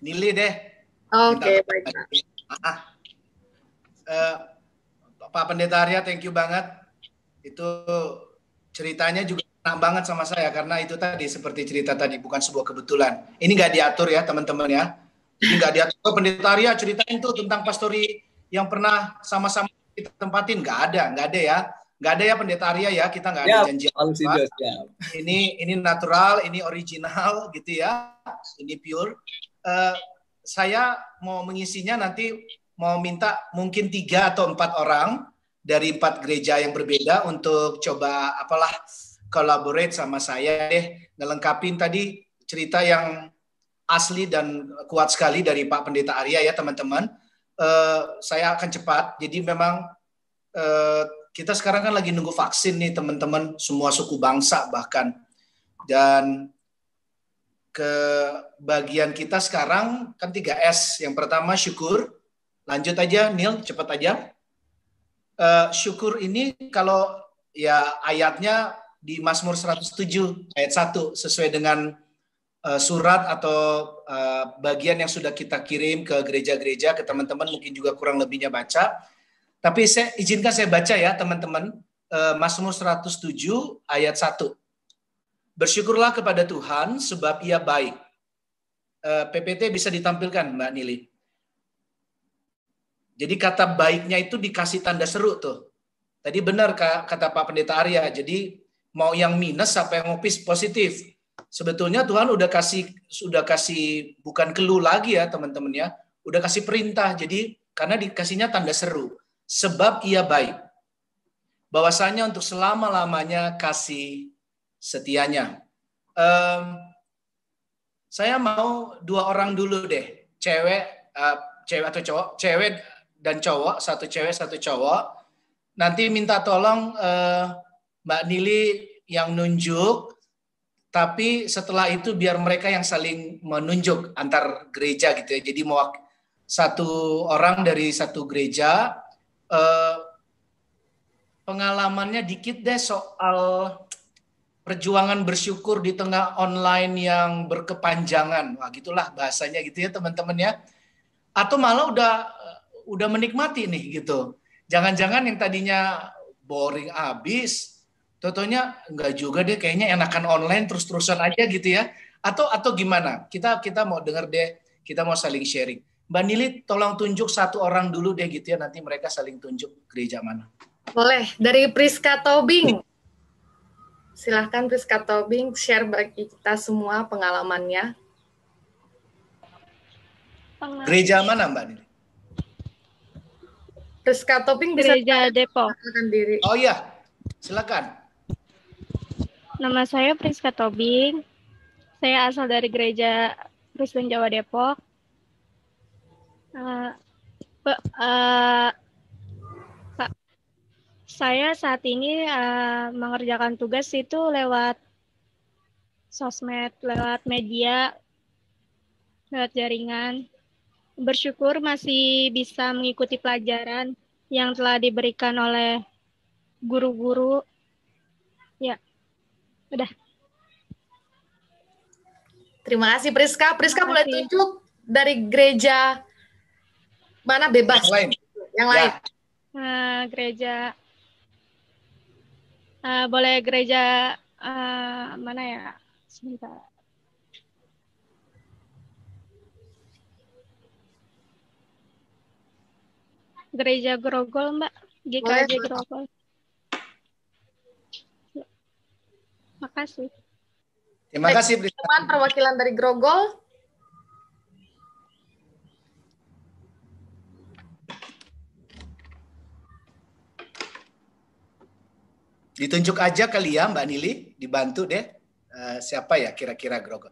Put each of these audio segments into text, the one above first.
Nili deh. Oke, baik. Pak Pendeta Arya, thank you banget. Itu ceritanya juga enak banget sama saya karena itu tadi seperti cerita tadi, bukan sebuah kebetulan. Ini nggak diatur ya teman-teman ya. Jadi nggak diatur. Pendeta Arya ceritain tuh tentang pastori yang pernah sama-sama kita tempatin. Nggak ada ya. Nggak ada ya Pendeta Arya ya. Kita nggak ada janji apa. Ini natural, ini original gitu ya. Ini pure. Saya mau mengisinya nanti mau minta mungkin 3 atau 4 orang dari 4 gereja yang berbeda untuk coba collaborate sama saya deh, ngelengkapin tadi cerita yang asli dan kuat sekali dari Pak Pendeta Arya ya teman-teman. Saya akan cepat, jadi memang kita sekarang kan lagi nunggu vaksin nih teman-teman, semua suku bangsa bahkan. Dan ke bagian kita sekarang kan 3S. Yang pertama syukur. Lanjut aja Neil, cepat aja. Syukur ini kalau ya ayatnya di Mazmur 107 ayat 1 sesuai dengan surat atau bagian yang sudah kita kirim ke gereja-gereja, ke teman-teman mungkin juga kurang lebihnya baca. Tapi izinkan saya baca ya teman-teman. Mazmur 107 ayat 1. Bersyukurlah kepada Tuhan sebab Ia baik. PPT bisa ditampilkan Mbak Nili. Jadi kata baiknya itu dikasih tanda seru tuh. Tadi benar kata Pak Pendeta Arya. Jadi mau yang minus apa yang mau positif. Sebetulnya Tuhan udah kasih bukan clue lagi ya teman-teman ya. Udah kasih perintah. Jadi karena dikasihnya tanda seru. Sebab Ia baik. Bahwasanya untuk selama-lamanya kasih setianya. Saya mau 2 orang dulu deh. Cewek atau cowok. Cewek dan cowok. 1 cewek 1 cowok. Nanti minta tolong Mbak Nili yang nunjuk. Tapi setelah itu biar mereka yang saling menunjuk antar gereja gitu ya. Jadi mau 1 orang dari 1 gereja. Pengalamannya dikit deh soal perjuangan bersyukur di tengah online yang berkepanjangan. Wah, gitulah bahasanya gitu ya teman-teman ya. Atau malah udah menikmati nih gitu. Jangan-jangan yang tadinya boring abis, totonya enggak juga deh, kayaknya enakan online terus-terusan aja gitu ya. Atau gimana? Kita mau dengar deh, kita mau saling sharing. Mbak Nili tolong tunjuk 1 orang dulu deh gitu ya, nanti mereka saling tunjuk gereja mana. Boleh, dari Priska Tobing. Silahkan Priska Tobing share bagi kita semua pengalamannya. Gereja mana Mbak Nili? Priska Tobing bisa Gereja Depok. Diri. Oh iya, silakan. Nama saya Priska Tobing. Saya asal dari Gereja Kristen Jawa Depok. Saya saat ini mengerjakan tugas itu lewat sosmed, lewat media, lewat jaringan. Bersyukur masih bisa mengikuti pelajaran yang telah diberikan oleh guru-guru. Ya, udah. Terima kasih Priska. Priska boleh tunjuk dari gereja mana bebas? Yang lain. Gereja boleh gereja mana ya? Sebentar. Gereja Grogol, Mbak. GKJ Grogol. Makasih. Terima kasih, teman perwakilan dari Grogol. Ditunjuk aja kali ya Mbak Nili, dibantu deh. Siapa ya kira-kira Grogol?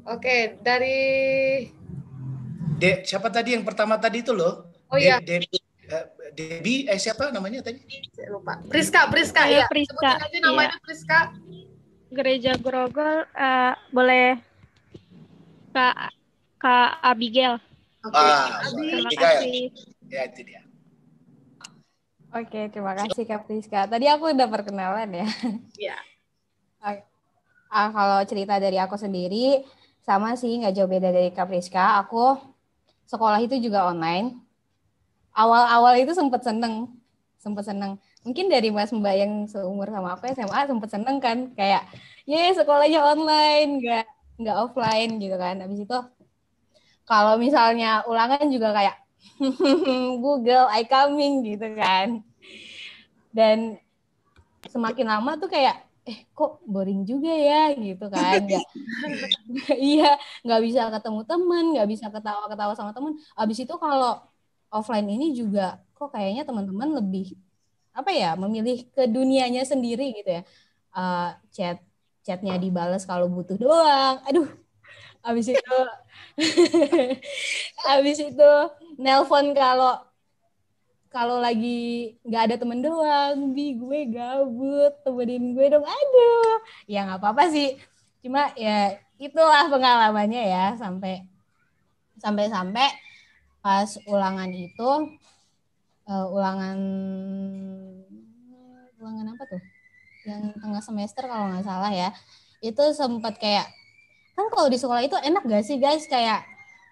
Oke, dari siapa tadi yang pertama tadi itu loh? Oh iya. Debbie, siapa namanya tadi? Saya lupa. Priska ya. Sebutin aja namanya iya. Priska. Gereja Grogol, boleh Kak Abigail. Oke. Terima kasih. Ya itu dia. Oke, terima kasih Kak Priska. Tadi aku udah perkenalan ya. Iya. Kalau cerita dari aku sendiri, sama sih, nggak jauh beda dari Kak Priska. Aku sekolah itu juga online. Awal-awal itu sempet seneng. Mungkin dari Mas Mbak yang seumur sama aku SMA sempet seneng kan, kayak sekolahnya online, nggak offline gitu kan. Habis itu kalau misalnya ulangan juga kayak Google I coming gitu kan. Dan semakin lama tuh kayak kok boring juga ya gitu kan, iya nggak bisa ketemu teman, nggak bisa ketawa-ketawa sama teman. Abis itu kalau offline ini juga kok kayaknya teman-teman lebih apa ya, memilih ke dunianya sendiri gitu ya. Chatnya dibales kalau butuh doang. Aduh, abis itu abis itu nelpon kalau kalau lagi nggak ada temen doang, gue gabut, temenin gue dong. Aduh, ya nggak apa-apa sih. Cuma ya itulah pengalamannya ya, sampai pas ulangan itu, ulangan apa tuh? Yang tengah semester kalau nggak salah ya. Itu sempat kayak, kan kalau di sekolah itu enak gak sih guys, kayak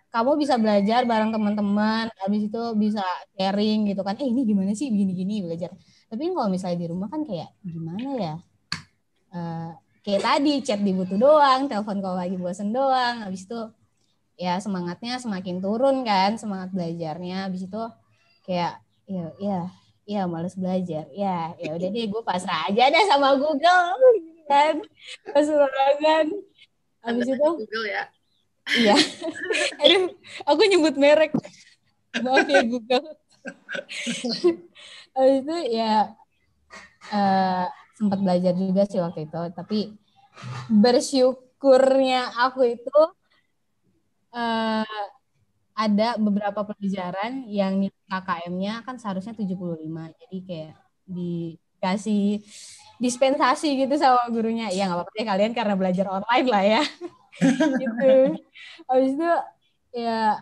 kamu bisa belajar bareng teman-teman, habis itu bisa sharing gitu kan. Ini gimana sih begini-gini belajar. Tapi kalau misalnya di rumah kan kayak gimana ya? Kayak tadi chat dibutuh doang, telepon kalau lagi bosen doang. Habis itu ya semangatnya semakin turun kan, semangat belajarnya. Habis itu kayak ya males belajar. Ya udah deh, gue pasrah aja deh sama Google kan. Pas ulangan. Habis itu Google ya. iya. Aduh, aku nyebut merek. Maaf ya Google. Habis itu ya sempat belajar juga sih waktu itu. Tapi bersyukurnya aku itu ada beberapa pelajaran yang nilai KKM-nya kan seharusnya 75. Jadi kayak dikasih dispensasi gitu sama gurunya. Ya nggak apa-apa ya kalian karena belajar online lah ya. Gitu. Habis itu ya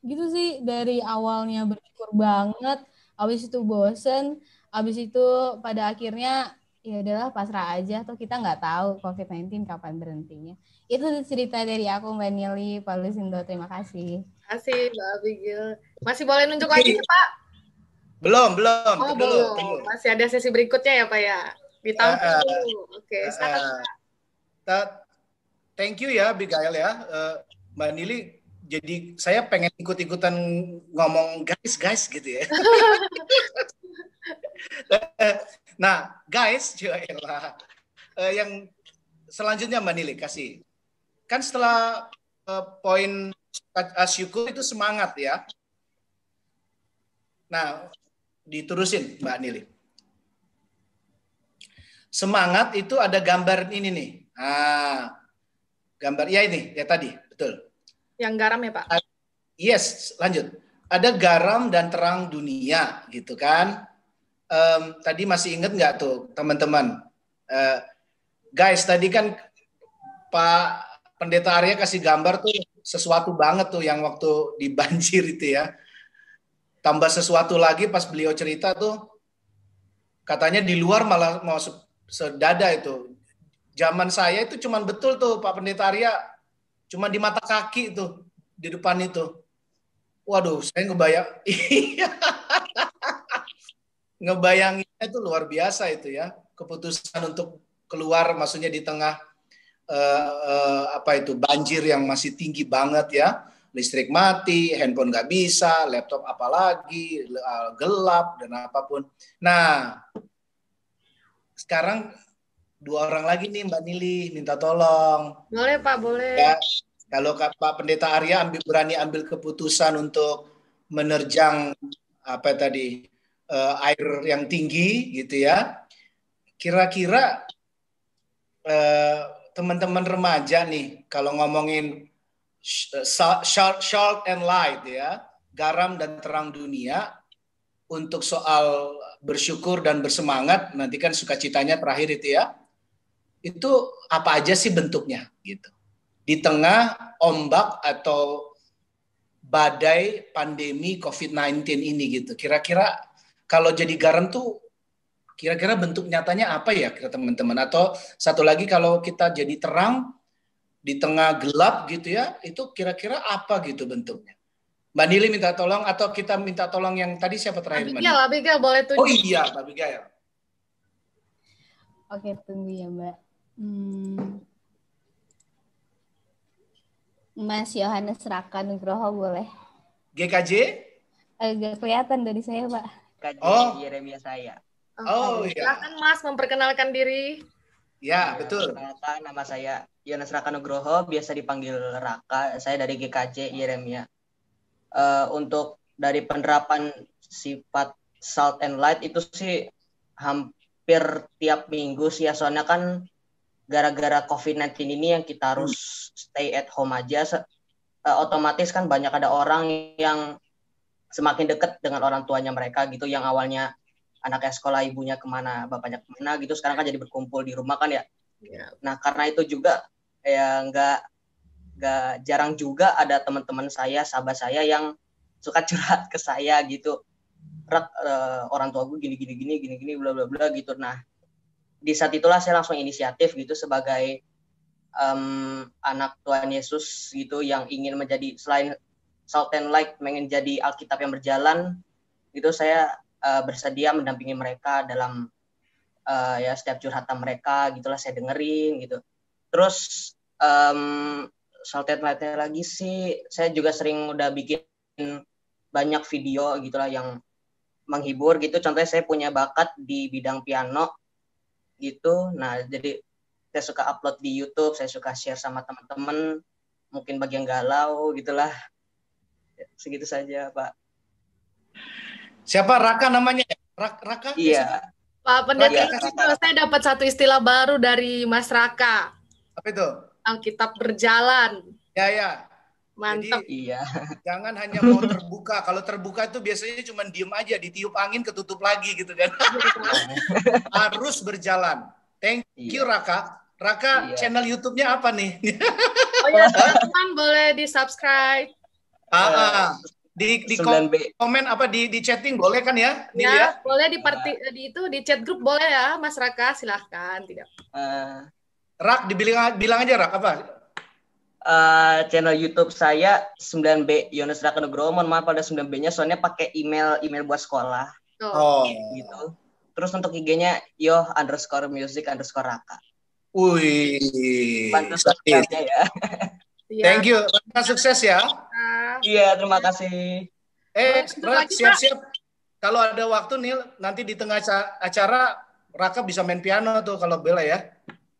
gitu sih, dari awalnya bersyukur banget, habis itu bosen, habis itu pada akhirnya ya udahlah pasrah aja, atau kita nggak tahu COVID-19 kapan berhentinya. Itu cerita dari aku, Mbak Nili, Pak Lusindo, terima kasih. Terima kasih Mbak Abigail. Masih boleh nunjuk lagi nih Pak? Belum. Oh, belum. Masih ada sesi berikutnya ya Pak ya? Ditampung dulu. Oke, silakan Pak. Thank you ya Abigail ya. Mbak Nili, jadi saya pengen ikut-ikutan ngomong guys gitu ya. Nah, guys, yang selanjutnya Mbak Nili kasih. Kan setelah poin syukur itu semangat ya. Nah, diterusin Mbak Nili. Semangat itu ada gambar ini nih. Gambar ya ini ya tadi, betul. Yang garam ya Pak? Yes, lanjut. Ada garam dan terang dunia, gitu kan? Tadi masih ingat nggak tuh teman-teman? Guys, tadi kan Pak Pendeta Arya kasih gambar tuh sesuatu banget tuh yang waktu di banjir itu ya. Tambah sesuatu lagi pas beliau cerita tuh, katanya di luar malah mau sedada itu. Zaman saya itu cuman betul tuh Pak Pendeta Arya, cuma di mata kaki tuh, di depan itu. Waduh, saya ngebayanginnya itu luar biasa itu ya. Keputusan untuk keluar, maksudnya di tengah banjir yang masih tinggi banget ya. Listrik mati, handphone nggak bisa, laptop apalagi, gelap dan apapun. Nah, sekarang 2 orang lagi nih Mbak Nili minta tolong. Boleh Pak, boleh. Ya, kalau Pak Pendeta Arya berani ambil keputusan untuk menerjang air yang tinggi gitu ya. Kira-kira teman-teman remaja nih kalau ngomongin short and light ya, garam dan terang dunia, untuk soal bersyukur dan bersemangat, nanti kan sukacitanya terakhir itu ya. Itu apa aja sih bentuknya gitu. Di tengah ombak atau badai pandemi COVID-19 ini gitu. Kira-kira kalau jadi garam tuh kira-kira bentuk nyatanya apa ya kira teman-teman? Atau satu lagi, kalau kita jadi terang, di tengah gelap gitu ya, itu kira-kira apa gitu bentuknya? Mbak Nili minta tolong atau kita minta tolong yang tadi siapa terakhir? Mbak Nili? Abigail boleh Oh tunjuk. iya, Mbak Abigail. Oke, tunggu ya Mbak. Mas Yohanes Raka Nugroho boleh? GKJ? Agak kelihatan dari saya, Pak. KJ Oh. Yeremia saya. Oh iya. Silakan Mas memperkenalkan diri. Ya, Ya, betul. perkenalkan, nama saya Yohanes Raka Nugroho, biasa dipanggil Raka. Saya dari GKJ Yeremia. Untuk dari penerapan sifat salt and light itu sih hampir tiap minggu sih ya, soalnya kan gara-gara COVID-19 ini yang kita harus stay at home aja, otomatis kan banyak ada orang yang semakin dekat dengan orang tuanya mereka gitu, yang awalnya anaknya sekolah, ibunya kemana, bapaknya kemana gitu, sekarang kan jadi berkumpul di rumah kan ya. Nah karena itu juga ya nggak jarang juga ada teman-teman saya, sahabat saya yang suka curhat ke saya gitu, orang tua gue gini bla bla bla gitu. Nah di saat itulah saya langsung inisiatif gitu sebagai anak Tuhan Yesus gitu, yang ingin menjadi selain salt and light, pengen jadi Alkitab yang berjalan gitu. Saya bersedia mendampingi mereka dalam ya setiap curhatan mereka gitulah, saya dengerin gitu. Terus salt and light-nya lagi sih, saya juga sering udah bikin banyak video gitulah yang menghibur gitu. Contohnya saya punya bakat di bidang piano gitu. Nah, jadi saya suka upload di YouTube, saya suka share sama teman-teman, mungkin bagi yang galau gitulah. Segitu saja, Pak. Siapa Raka namanya? Raka? Iya. Pak Pendeta, Raka. saya dapat satu istilah baru dari Mas Raka. Apa itu? Alkitab berjalan. Ya. Mantap. Jadi, Iya. jangan hanya mau terbuka. Kalau terbuka itu biasanya cuma diem aja, ditiup angin, ketutup lagi gitu kan. Harus berjalan. Thank you Raka. Raka, channel YouTube-nya apa nih? Oh ya, teman-teman boleh di-subscribe. Di 9B. komen apa di chatting boleh kan ya? Ya, boleh di chat grup boleh ya, Mas Raka, silahkan. Tidak. Rak, bilang aja Rak apa? Channel YouTube saya 9B Yohanes Raka Nugroho. Mohon maaf pada 9B-nya, soalnya pakai email buat sekolah. Oh. Gitu. Terus untuk IG-nya yo_music_raka. Wih. Bantu subscribe-nya ya. Thank you. Sukses ya. Iya, terima kasih. Rak, siap-siap. Kalau ada waktu nih nanti di tengah acara Raka bisa main piano tuh kalau Bella ya.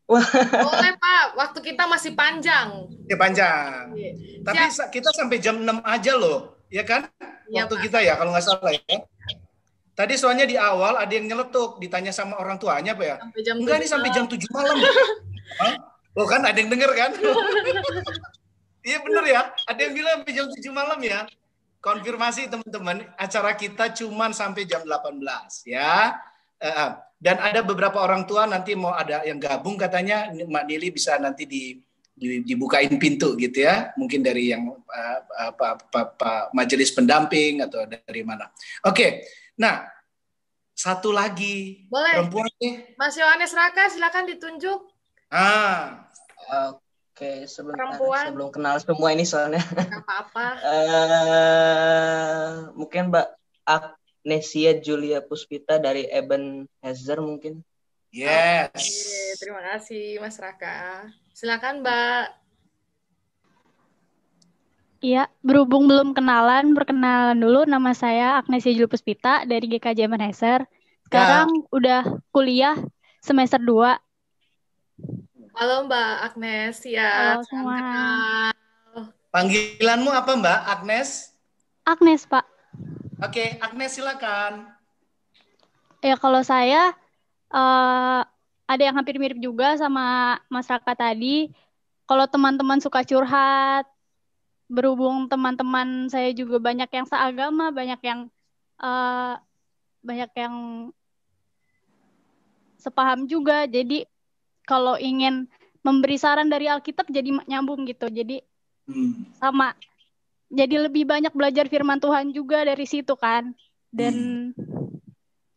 Boleh Pak, waktu kita masih panjang. Ya panjang. Tapi kita sampai jam 6 aja loh, ya kan? Ya, waktu Pak. Kita ya kalau nggak salah ya. Tadi soalnya di awal ada yang nyeletuk, ditanya sama orang tuanya apa ya? Enggak, nih sampai jam 7 malam. Hah? Oh kan ada yang denger kan? Iya bener ya, ada yang bilang sampai jam 7 malam ya. Konfirmasi teman-teman, acara kita cuman sampai jam 18 ya. Dan ada beberapa orang tua nanti mau ada yang gabung katanya, Mbak Nili bisa nanti dibukain pintu gitu ya. Mungkin dari yang majelis pendamping atau dari mana. Oke, nah satu lagi. Boleh. Perempuan nih. Mas Yohanes Raka, silakan ditunjuk. Oke, sebelum kenal semua ini soalnya. Nggak apa-apa. Mungkin Mbak Agnesia Julia Puspita dari Ebenezer mungkin. Yes. Oke, terima kasih Mas Raka. Silakan Mbak. Iya, berhubung belum kenalan, perkenalan dulu. Nama saya Agnesia Julia Puspita dari GKJ Ebenezer. Sekarang udah kuliah semester 2. Halo Mbak Agnes, Halo semua. Panggilanmu apa Mbak Agnes? Agnes, Pak. Oke, Agnes silakan. Ya kalau saya ada yang hampir mirip juga sama Mas Raka tadi. Kalau teman-teman suka curhat, berhubung teman-teman saya juga banyak yang seagama, banyak yang sepaham juga. Jadi kalau ingin memberi saran dari Alkitab jadi nyambung gitu. Jadi sama. Jadi lebih banyak belajar firman Tuhan juga dari situ kan. Dan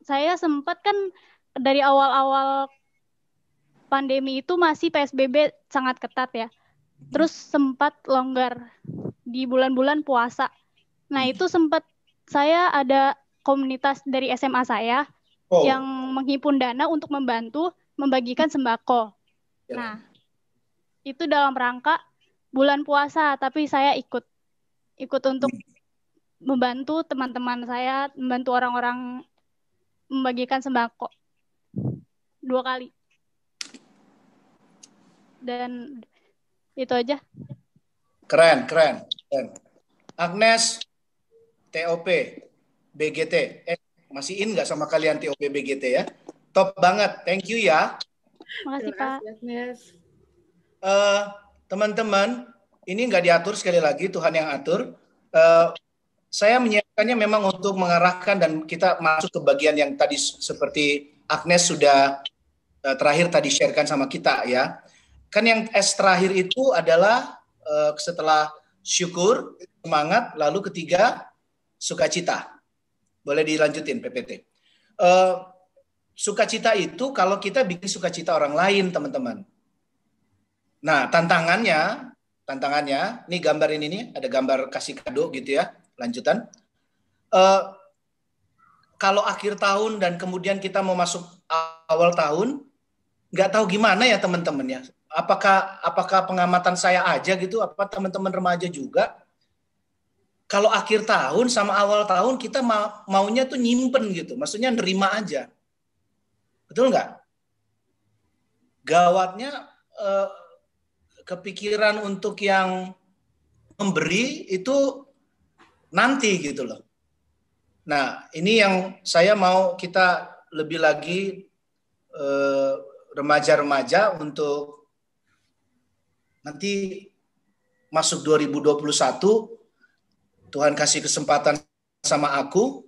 saya sempat kan dari awal-awal pandemi itu masih PSBB sangat ketat ya. Terus sempat longgar di bulan-bulan puasa. Nah, itu sempat saya ada komunitas dari SMA saya yang menghimpun dana untuk membantu membagikan sembako. Nah, itu dalam rangka bulan puasa, tapi saya ikut untuk membantu teman-teman saya, membantu orang-orang membagikan sembako 2 kali. Dan itu aja. Keren. Agnes, TOP, BGT. Masih in nggak sama kalian TOP, BGT ya? Top banget. Thank you ya. Makasih, Pak. Teman-teman, ini nggak diatur, sekali lagi Tuhan yang atur. Saya menyiapkannya memang untuk mengarahkan dan kita masuk ke bagian yang tadi seperti Agnes sudah terakhir tadi sharekan sama kita ya. Kan yang S terakhir itu adalah setelah syukur, semangat, lalu ketiga sukacita. Boleh dilanjutin PPT. Sukacita itu kalau kita bikin sukacita orang lain, teman-teman. Nah, tantangannya, ini gambar ini nih, ada gambar kasih kado gitu ya, lanjutan. Kalau akhir tahun dan kemudian kita mau masuk awal tahun, nggak tahu gimana ya teman-teman ya. Apakah pengamatan saya aja gitu, apa teman-teman remaja juga? Kalau akhir tahun sama awal tahun kita maunya tuh nyimpen gitu, maksudnya nerima aja. Betul nggak? Gawatnya kepikiran untuk yang memberi itu nanti gitu loh. Nah, ini yang saya mau kita lebih lagi remaja-remaja untuk nanti masuk 2021, Tuhan kasih kesempatan sama aku,